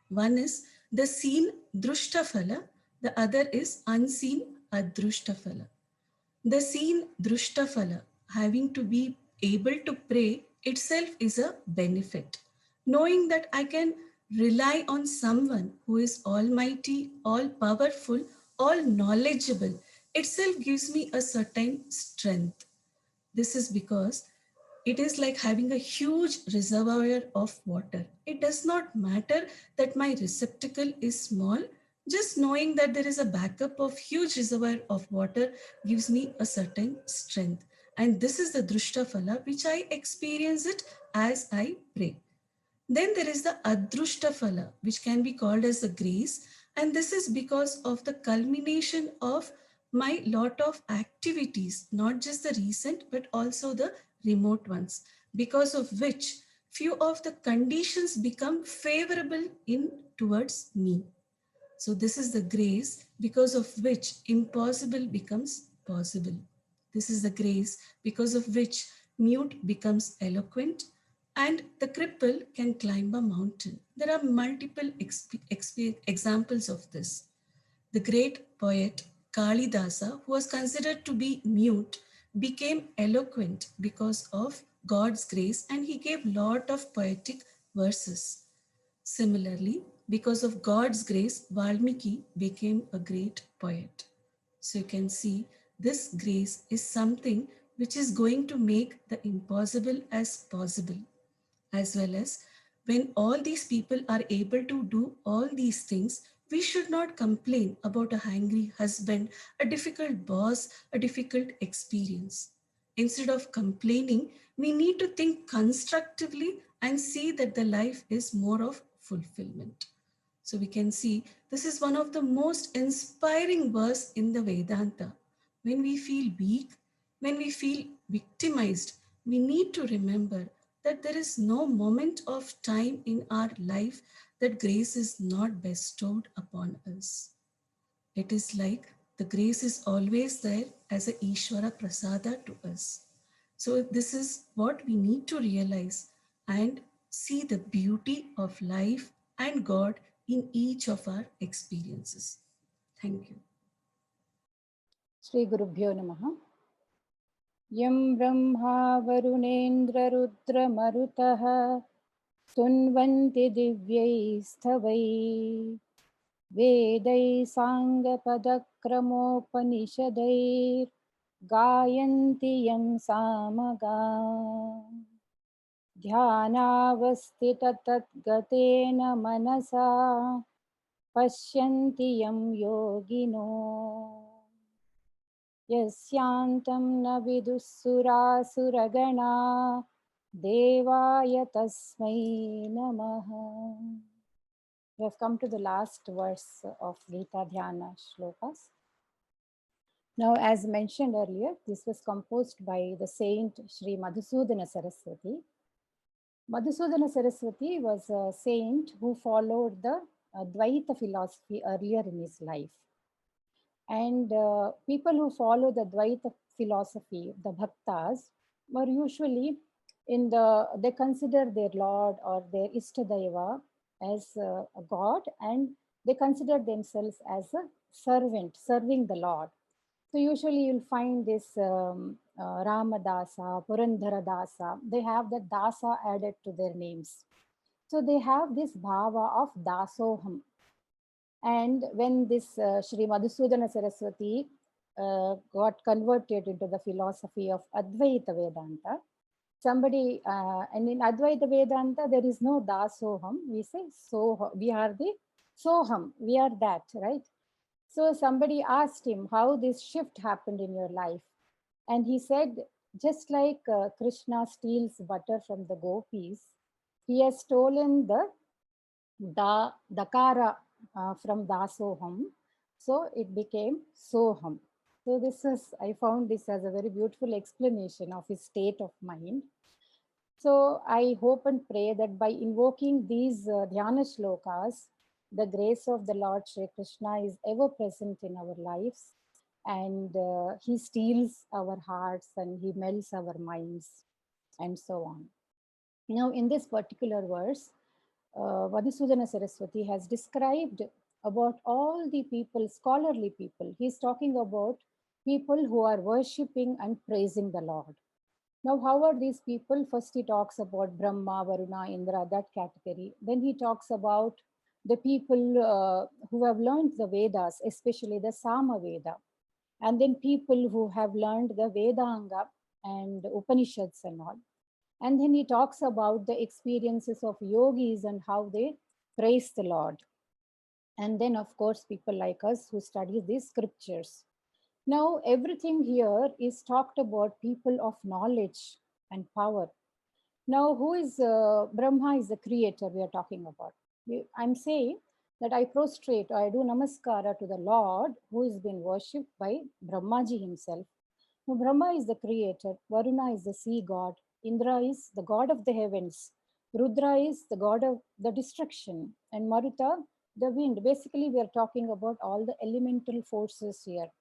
Speaker 6: One is the seen drushta phala, the other is unseen adrushta phala. The seen drushta phala, having to be able to pray itself is a benefit. Knowing that I can rely on someone who is almighty, all powerful, all knowledgeable, itself gives me a certain strength. This is because it is like having a huge reservoir of water. It does not matter that my receptacle is small. Just knowing that there is a backup of huge reservoir of water gives me a certain strength. And this is the drushta phala, which I experience it as I pray. Then there is the adrushta phala, which can be called as the grace. And this is because of the culmination of my lot of activities, not just the recent, but also the remote ones, because of which few of the conditions become favorable towards me. So this is the grace because of which impossible becomes possible. This is the grace because of which mute becomes eloquent and the cripple can climb a mountain. There are multiple examples of this. The great poet Kalidasa, who was considered to be mute, became eloquent because of God's grace, and he gave lot of poetic verses. Similarly, because of God's grace, Valmiki became a great poet. So you can see this grace is something which is going to make the impossible as possible. As well as when all these people are able to do all these things, we should not complain about a hungry husband, a difficult boss, a difficult experience. Instead of complaining, we need to think constructively and see that the life is more of fulfillment. So we can see this is one of the most inspiring verse in the Vedanta. When we feel weak, when we feel victimized, we need to remember that there is no moment of time in our life that grace is not bestowed upon us. It is like
Speaker 11: The grace is always there as a Ishvara Prasada to us. So this is what we need to realize and see the beauty of life and God in each of our experiences. Thank you.
Speaker 12: Shri Gurubhyo Namaha. Yam Brahma Varunendra Rudra Marutaha Tunvanti Divyai Sthavai Vedai Sangha Padakramopanishadair Gayanti Yam Samaga Dhyanavastita Tatgatena Manasa Pashyanti Yam Yogino Yasyantam na vidussura suragana devaya tasmai namaha. We have come to the last verse of Gita Dhyana shlokas. Now, as mentioned earlier, this was composed by the saint Sri Madhusudana Saraswati. Madhusudana Saraswati was a saint who followed the Dvaita philosophy earlier in his life. And people who follow the Dvaita philosophy, the Bhaktas, were usually they consider their Lord or their Ishtadaiva as a God, and they consider themselves as a servant, serving the Lord. So usually you'll find this Ramadasa, Purandaradasa, they have the Dasa added to their names. So they have this bhava of Dasoham. And when this Sri Madhusudana Saraswati got converted into the philosophy of Advaita Vedanta, somebody, and in Advaita Vedanta, there is no Dasoham, we say Soham, we are the Soham, we are that, right? So somebody asked him how this shift happened in your life. And he said, just like Krishna steals butter from the gopis, he has stolen the Dakara from Dasoham, so it became Soham. So this is, I found this as a very beautiful explanation of his state of mind. So I hope and pray that by invoking these Dhyana shlokas, the grace of the Lord Shri Krishna is ever present in our lives, and he steals our hearts and he melts our minds and so on. Now in this particular verse, Madhusudana Saraswati has described about all the people, scholarly people. He's talking about people who are worshipping and praising the Lord. Now, how are these people? First, he talks about Brahma, Varuna, Indra, that category. Then he talks about the people who have learned the Vedas, especially the Sama Veda. And then people who have learned the Vedanga and Upanishads and all. And then he talks about the experiences of yogis and how they praise the Lord. And then, of course, people like us who study these scriptures. Now, everything here is talked about people of knowledge and power. Now, who is Brahma is the creator we are talking about. I'm saying that I prostrate, or I do namaskara to the Lord who is being worshipped by Brahmaji himself. Now, Brahma is the creator, Varuna is the sea god, Indra is the god of the heavens, Rudra is the god of the destruction, and Maruta, the wind. Basically, we are talking about all the elemental forces here,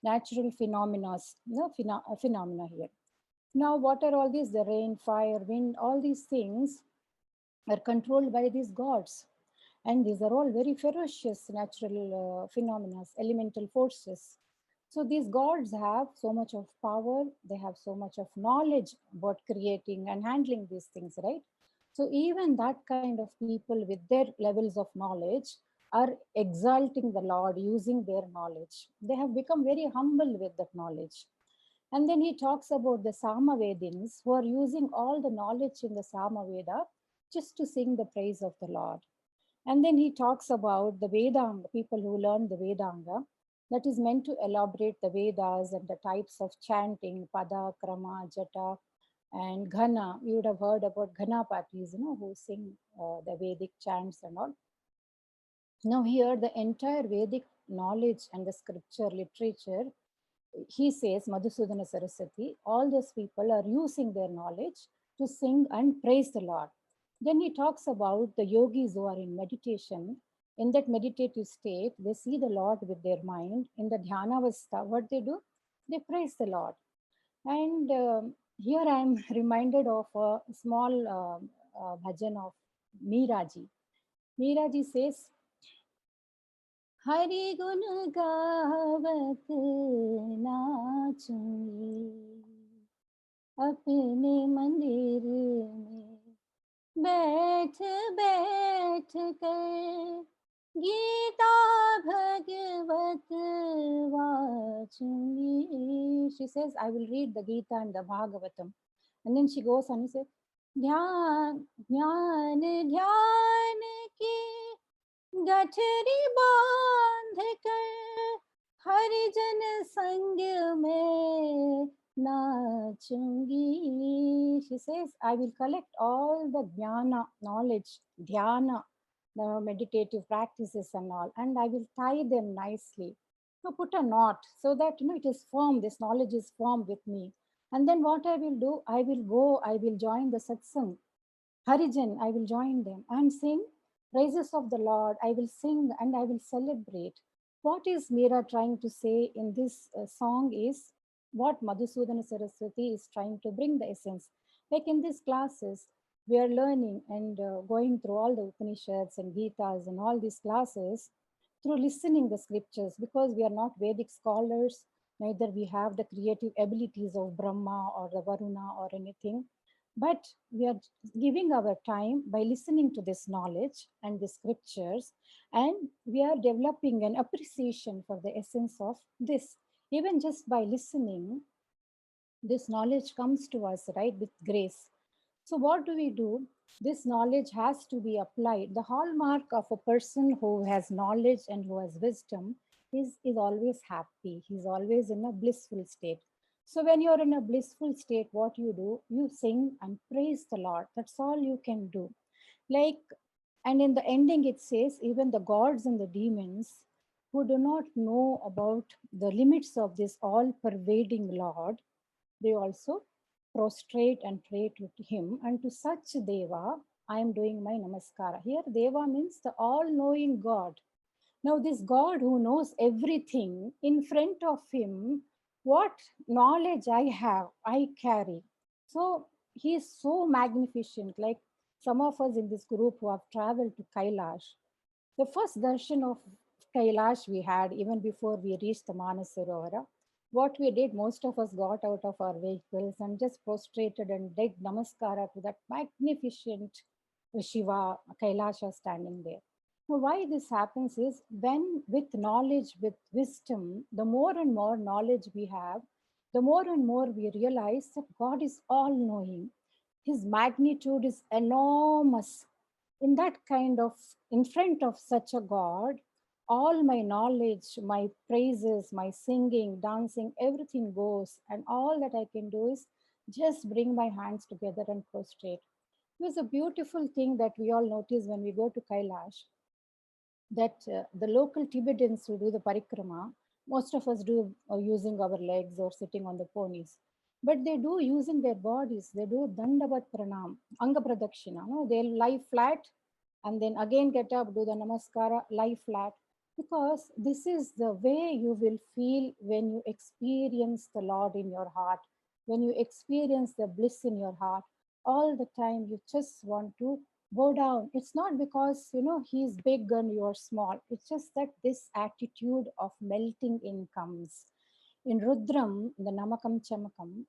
Speaker 12: natural phenomena here. Now, what are all these? The rain, fire, wind, all these things are controlled by these gods. And these are all very ferocious natural phenomena, elemental forces. So these gods have so much of power, they have so much of knowledge about creating and handling these things, right? So even that kind of people with their levels of knowledge are exalting the Lord using their knowledge. They have become very humble with that knowledge. And then he talks about the Samavedins who are using all the knowledge in the Samaveda just to sing the praise of the Lord. And then he talks about the Vedanga, people who learn the Vedanga, that is meant to elaborate the Vedas and the types of chanting, Pada, Krama, Jata, and Ghana. You would have heard about Ghanapatis, who sing the Vedic chants and all. Now here, the entire Vedic knowledge and the scripture literature, he says, Madhusudana Saraswati, all those people are using their knowledge to sing and praise the Lord. Then he talks about the yogis who are in meditation in that meditative state, they see the Lord with their mind. In the dhyana avastha, what they do? They praise the Lord. And here I am reminded of a small bhajan of Meeraji. Meeraji says, Hari gun gavat nachungi, apne mandir mein baith baith kar Gita Bhagavat vachungi. She says, I will read the Gita and the Bhagavatam. And then she goes on and says, Dhyan, dhyan, dhyan ki gathari bandh kar Hari jan sang mein nachungi. She says, I will collect all the jnana, knowledge, dhyana, the meditative practices and all, and I will tie them nicely. So put a knot so that it is firm, this knowledge is firm with me. And then what I will do, I will join the satsang. Harijan, I will join them and sing praises of the Lord. I will sing and I will celebrate. What is Meera trying to say in this song is what Madhusudana Saraswati is trying to bring the essence. Like in these classes, we are learning and going through all the Upanishads and Gitas and all these classes through listening the scriptures, because we are not Vedic scholars, neither we have the creative abilities of Brahma or the Varuna or anything, but we are giving our time by listening to this knowledge and the scriptures, and we are developing an appreciation for the essence of this. Even just by listening, this knowledge comes to us, right, with grace. So what do? This knowledge has to be applied. The hallmark of a person who has knowledge and who has wisdom is always happy. He's always in a blissful state. So when you're in a blissful state, what you do? You sing and praise the Lord. That's all you can do. And in the ending it says, even the gods and the demons who do not know about the limits of this all-pervading Lord, they also prostrate and pray to him, and to such Deva, I am doing my namaskara. Here, Deva means the all-knowing God. Now, this God who knows everything, in front of him, what knowledge I have, I carry. So, he is so magnificent. Like some of us in this group who have traveled to Kailash, the first darshan of Kailash we had even before we reached the Manasarovara. What we did, most of us got out of our vehicles and just prostrated and did namaskara to that magnificent Shiva, Kailasha standing there. Now, why this happens is when with knowledge, with wisdom, the more and more knowledge we have, the more and more we realize that God is all-knowing. His magnitude is enormous. In that kind of, in front of such a God, all my knowledge, my praises, my singing, dancing, everything goes. And all that I can do is just bring my hands together and prostrate. It was a beautiful thing that we all notice when we go to Kailash, that the local Tibetans who do the parikrama, most of us do using our legs or sitting on the ponies. But they do using their bodies. They do Dandavat Pranam, Anga Pradakshina. No? They'll lie flat and then again get up, do the namaskara, lie flat. Because this is the way you will feel when you experience the Lord in your heart, when you experience the bliss in your heart. All the time you just want to bow down. It's not because, he's big and you're small. It's just that this attitude of melting in comes. In Rudram, the Namakam Chamakam,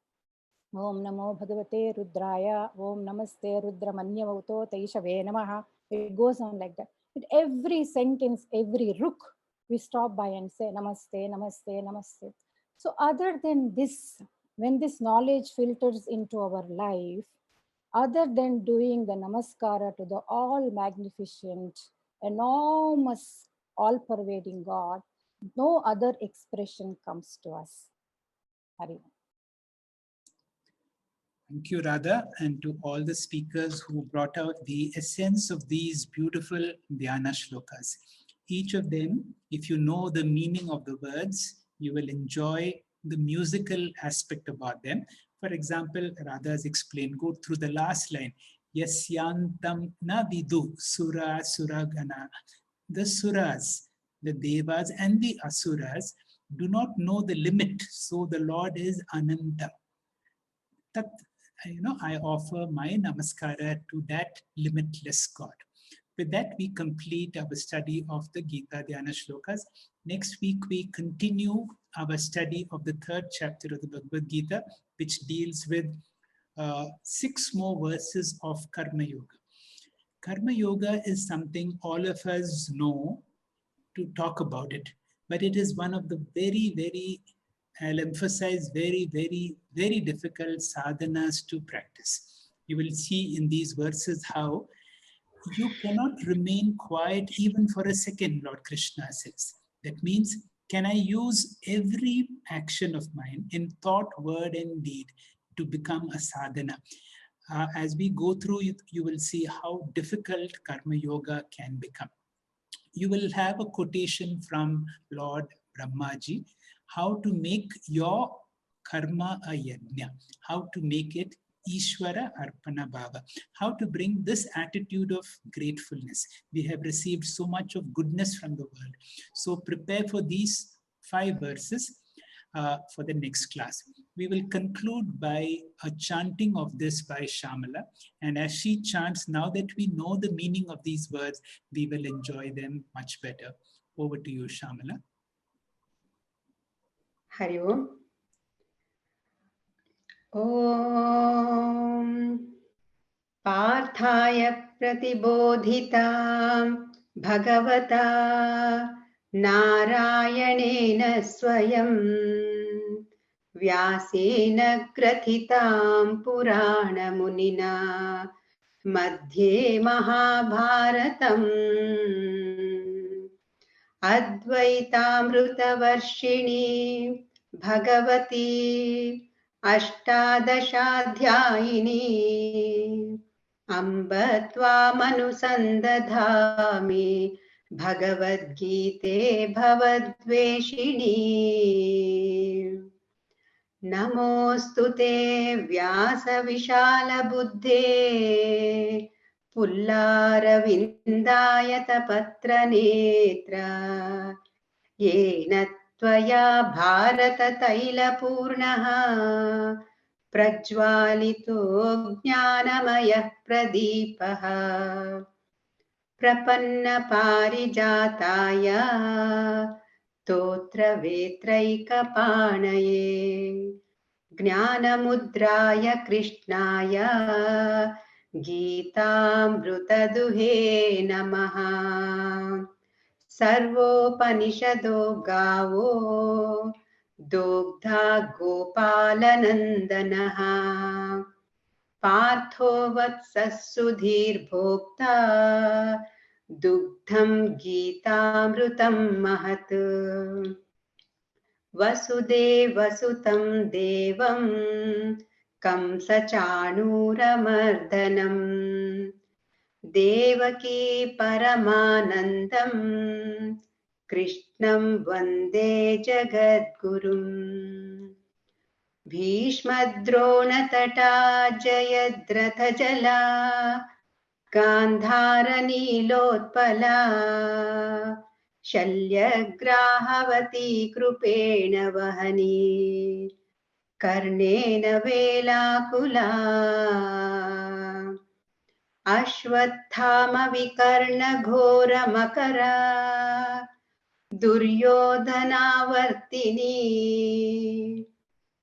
Speaker 12: Om Namo Bhagavate Rudraya, Om Namaste Rudramanyavauto Taishave Namaha. It goes on like that. With every sentence, every ruk, we stop by and say Namaste, Namaste, Namaste. So other than this, when this knowledge filters into our life, other than doing the namaskara to the all magnificent, enormous, all-pervading God, no other expression comes to us. Hari.
Speaker 3: Thank you, Radha, and to all the speakers who brought out the essence of these beautiful Dhyana shlokas. Each of them, if you know the meaning of the words, you will enjoy the musical aspect about them. For example, Radha has explained, go through the last line. Yasyantam na vidu sura suragana the suras, the devas and the asuras do not know the limit. So the Lord is Ananta. Tat, I offer my namaskara to that limitless God. With that, we complete our study of the Gita Dhyana Shlokas. Next week, we continue our study of the 3rd chapter of the Bhagavad Gita, which deals with 6 more verses of Karma Yoga. Karma Yoga is something all of us know to talk about it, but it is one of the very, very, I'll emphasize, very, very, very difficult sadhanas to practice. You will see in these verses how you cannot remain quiet even for a second, Lord Krishna says. That means, can I use every action of mine in thought, word, and deed to become a sadhana? As we go through it, you will see how difficult Karma Yoga can become. You will have a quotation from Lord Brahmaji, how to make your karma a yajna, how to make it Ishvara Arpana Bhava, how to bring this attitude of gratefulness. We have received so much of goodness from the world. So prepare for these 5 verses for the next class. We will conclude by a chanting of this by Shamala. And as she chants, now that we know the meaning of these words, we will enjoy them much better. Over to you, Shamala.
Speaker 4: Hari Om. Om Parthaya Pratibodhitam Bhagavata Narayanena Swayam Vyasena Grathitam Purana Munina Madhye Mahabharatam Advaitaamrutavarshini Bhagavati Ashtadashaadhyayini Amba Tvamanusandadhami Bhagavad Gite Bhavadveshini Namostute Vyasa Vishala Buddhe Pullaravindayata Patra Netra Yena Tvaya Bharata Taila Purnaha Prajwalito Jnanamaya Pradipaha Prapanna Parijataya Totra Vetraika Panaye Jnanamudraya Krishnaya Geetamruta Duhe Namaha Sarvopanishado Gavo Dogdha Gopalanandanaha Partho Vatsasudhir Bhokta Dugdham Geetamrutam Mahat Vasudevasutam Devam Kamsachanuramardanam Devaki Paramanandam Krishnam Vande Jagadgurum Bhishmadrona Tata Jayadratha Jala Gandhara Nilotpala Shalyagrahavati Krupena Vahani Karnena Velakula Ashwathama Vikarna Ghora Makara Duryodhana Vartini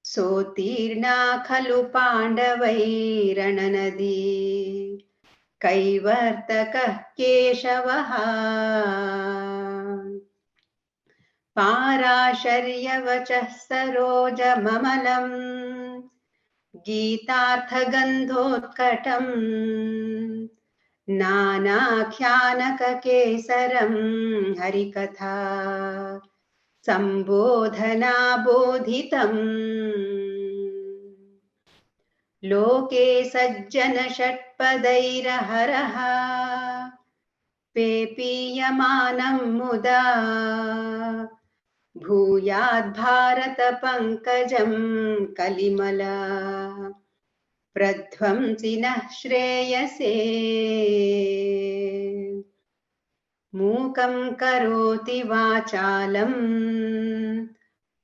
Speaker 4: Sotirna Khalu Pandavai Rananadi Kaivartaka Keshavaha Parasharya Vachah Saroja Mamalam Geetartha Gandhotkatam Nanakyanaka Kesaram Harikatha Sambodhana Bodhitam Loke Sajjana Shatpadaira Haraha Pepiyamanam Muda Bhuyad Bharata Pankajam Kalimala Pradhvam Sinah Shreyase मूकं करोति वाचालं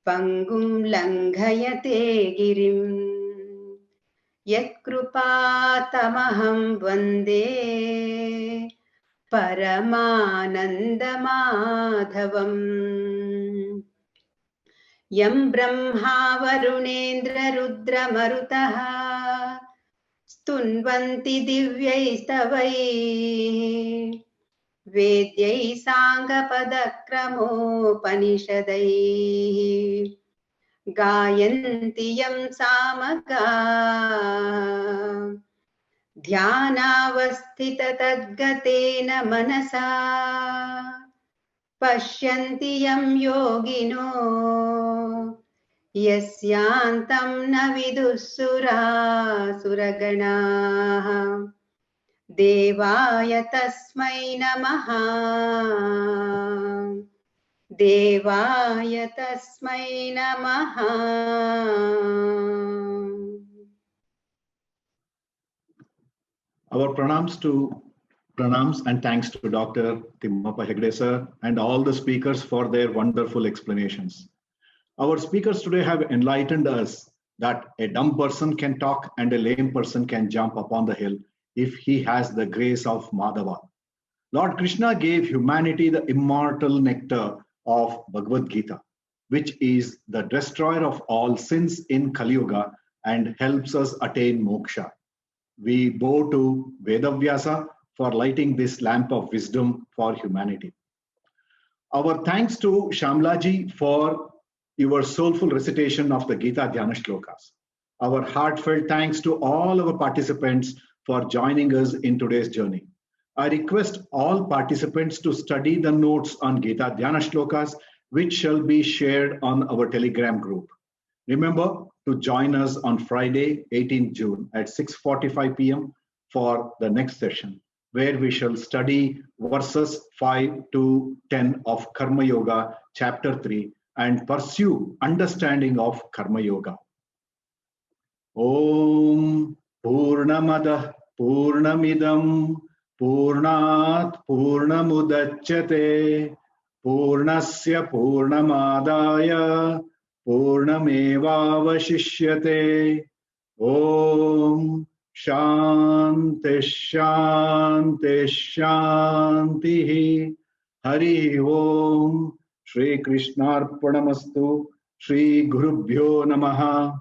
Speaker 4: पङ्गुं लङ्घयते गिरिं यत्कृपातमहं वन्दे परमानन्दमाधवम् यं ब्रह्मा वरुणेन्द्ररुद्रमरुतः स्तुन्वन्ति दिव्यैस्तवैः वेद्यैः साङ्गपदक्रमोपनिषदैः गायन्ति यं सामगा ध्यानावस्थिततद्गतेन मनसा पश्यन्ति यं योगिनो यस्यान्तं न विदुः सुरगणाः देवाय तस्मै नमः देवाय तस्मै नमः
Speaker 1: Our pranams and thanks to Dr. Timmappa Hegde sir and all the speakers for their wonderful explanations. Our speakers today have enlightened us that a dumb person can talk and a lame person can jump upon the hill if he has the grace of Madhava. Lord Krishna gave humanity the immortal nectar of Bhagavad Gita, which is the destroyer of all sins in Kali Yuga and helps us attain moksha. We bow to Vedavyasa for lighting this lamp of wisdom for humanity. Our thanks to Shamlaji for your soulful recitation of the Gita Dhyana Shlokas. Our heartfelt thanks to all our participants for joining us in today's journey. I request all participants to study the notes on Gita Dhyana Shlokas, which shall be shared on our Telegram group. Remember to join us on Friday, 18th June at 6:45 p.m. for the next session, where we shall study verses 5 to 10 of Karma Yoga, chapter 3, and pursue understanding of Karma Yoga. Om Purnamada Purnamidam Purnat Purnamudachyate Purnasya Purnamadaya Purnamevavashishyate. Om Shanti Shanti Shanti. Hari Om. Shri Krishnarpanamastu. Shri Gurubhyo Namaha.